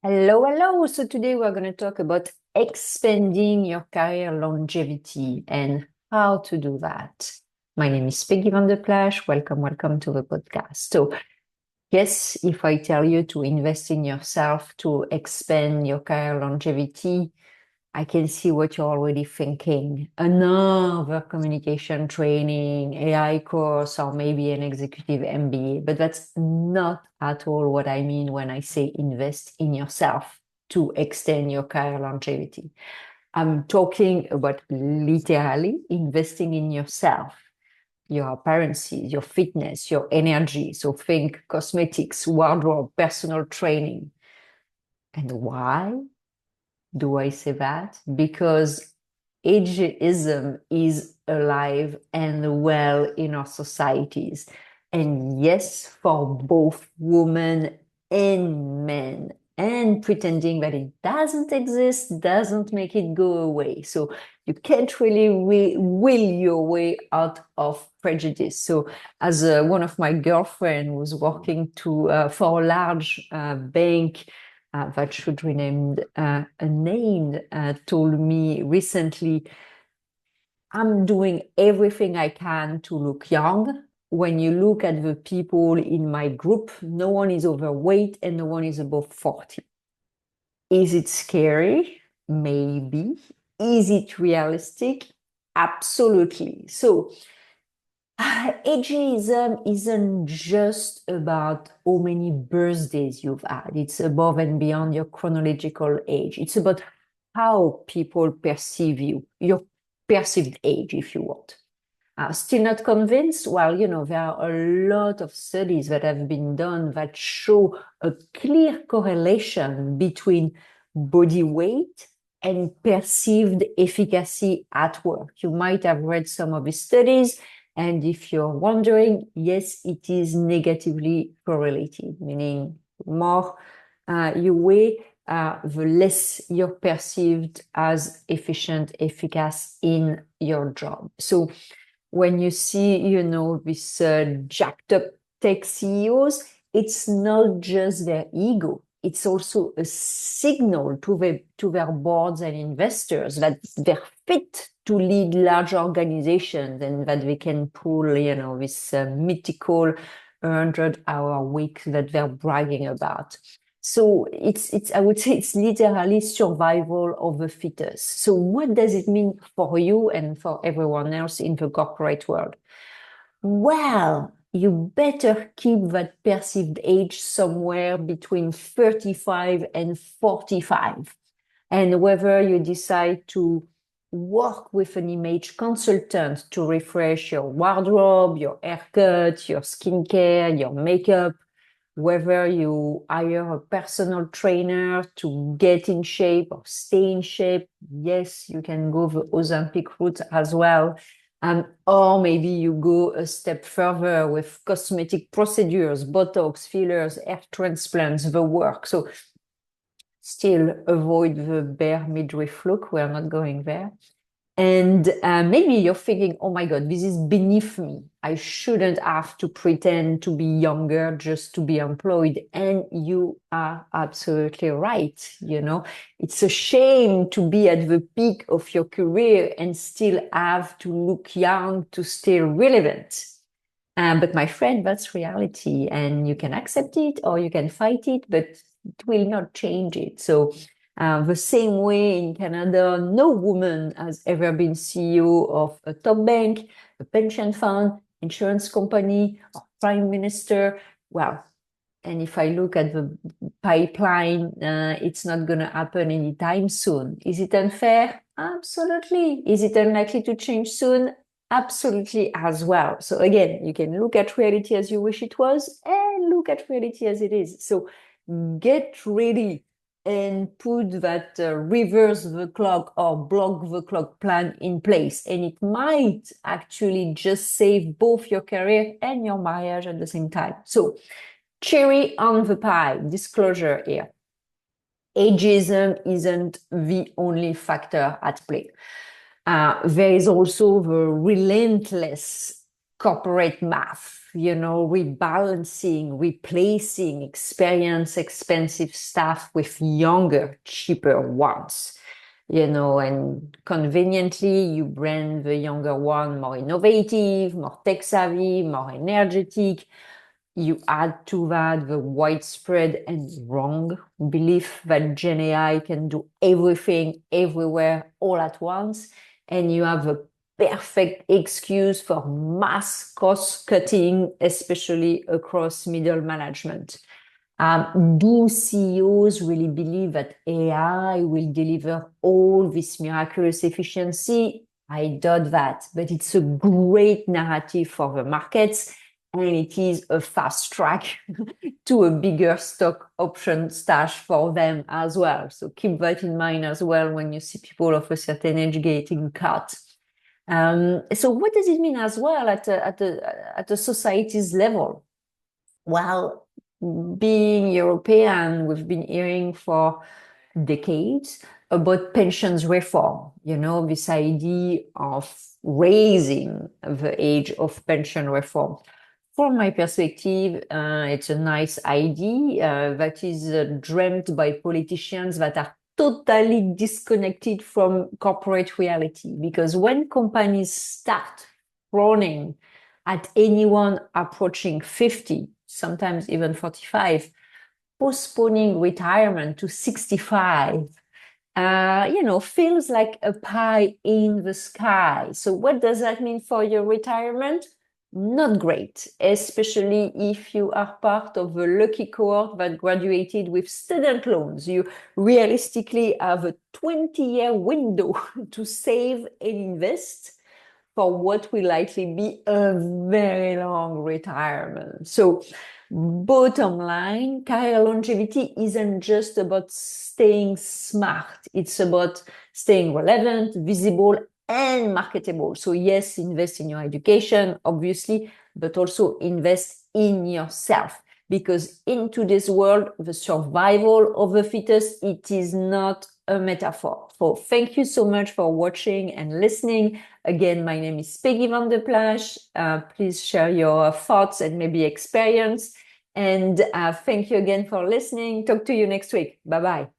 Hello, hello. So today we're going to talk about expanding your career longevity and how to do that. My name is Peggy van der Plas. Welcome to the podcast. So yes, if I tell you to invest in yourself to expand your career longevity, I can see what you're already thinking. Another communication training, AI course, or maybe an executive MBA. But that's not at all what I mean when I say invest in yourself to extend your career longevity. I'm talking about literally investing in yourself, your appearances, your fitness, your energy. So think cosmetics, wardrobe, personal training. And why do I say that? Because ageism is alive and well in our societies. And yes, for both women and men. And pretending that it doesn't exist doesn't make it go away. So you can't really will your way out of prejudice. So as one of my girlfriend was working for a large bank that should rename a name, told me recently, I'm doing everything I can to look young. When you look at the people in my group, no one is overweight and no one is above 40. Is it scary? Maybe. Is it realistic? Absolutely. So ageism isn't just about how many birthdays you've had. It's above and beyond your chronological age. It's about how people perceive you, your perceived age, if you want. Still not convinced? Well, there are a lot of studies that have been done that show a clear correlation between body weight and perceived efficacy at work. You might have read some of these studies. And if you're wondering, yes, it is negatively correlated, meaning more you weigh, the less you're perceived as efficient, efficacious in your job. So when you see, these jacked up tech CEOs, it's not just their ego. It's also a signal to their boards and investors that they're fit to lead large organizations and that they can pull, this mythical 100-hour week that they're bragging about. So I would say it's literally survival of the fittest. So what does it mean for you and for everyone else in the corporate world? Well, you better keep that perceived age somewhere between 35 and 45. And whether you decide to work with an image consultant to refresh your wardrobe, your haircut, your skincare, your makeup, whether you hire a personal trainer to get in shape or stay in shape, yes, you can go the Olympic route as well. Or maybe you go a step further with cosmetic procedures, Botox, fillers, hair transplants, the work. So still avoid the bare midriff look. We're not going there. And maybe you're thinking, oh my God, this is beneath me. I shouldn't have to pretend to be younger just to be employed. And you are absolutely right. It's a shame to be at the peak of your career and still have to look young to stay relevant. But my friend, that's reality. And you can accept it or you can fight it, but it will not change it. So the same way in Canada, no woman has ever been CEO of a top bank, a pension fund, insurance company, or prime minister. Well, and if I look at the pipeline, it's not going to happen anytime soon. Is it unfair? Absolutely. Is it unlikely to change soon? Absolutely as well. So again, you can look at reality as you wish it was and look at reality as it is. So get ready and put that reverse the clock or block the clock plan in place. And it might actually just save both your career and your marriage at the same time. So cherry on the pie, disclosure here. Ageism isn't the only factor at play. There is also the relentless corporate math, rebalancing, replacing experienced, expensive staff with younger, cheaper ones. And conveniently, you brand the younger one more innovative, more tech savvy, more energetic. You add to that the widespread and wrong belief that Gen AI can do everything, everywhere, all at once. And you have a perfect excuse for mass cost cutting, especially across middle management. Do CEOs really believe that AI will deliver all this miraculous efficiency? I doubt that, but it's a great narrative for the markets, and it is a fast track to a bigger stock option stash for them as well. So keep that in mind as well when you see people of a certain age getting cut. So what does it mean as well at a society's level? Well, being European, we've been hearing for decades about pensions reform, this idea of raising the age of pension reform. From my perspective, it's a nice idea that is dreamt by politicians that are totally disconnected from corporate reality. Because when companies start frowning at anyone approaching 50, sometimes even 45, postponing retirement to 65, feels like a pie in the sky. So what does that mean for your retirement? Not great, especially if you are part of a lucky cohort that graduated with student loans. You realistically have a 20-year window to save and invest for what will likely be a very long retirement. So, bottom line, career longevity isn't just about staying smart, it's about staying relevant, visible, and marketable. So, yes, invest in your education, obviously, but also invest in yourself. Because in today's world, the survival of the fittest, it is not a metaphor. So thank you so much for watching and listening. Again, my name is Peggy van der Plash. Please share your thoughts and maybe experience. And thank you again for listening. Talk to you next week. Bye-bye.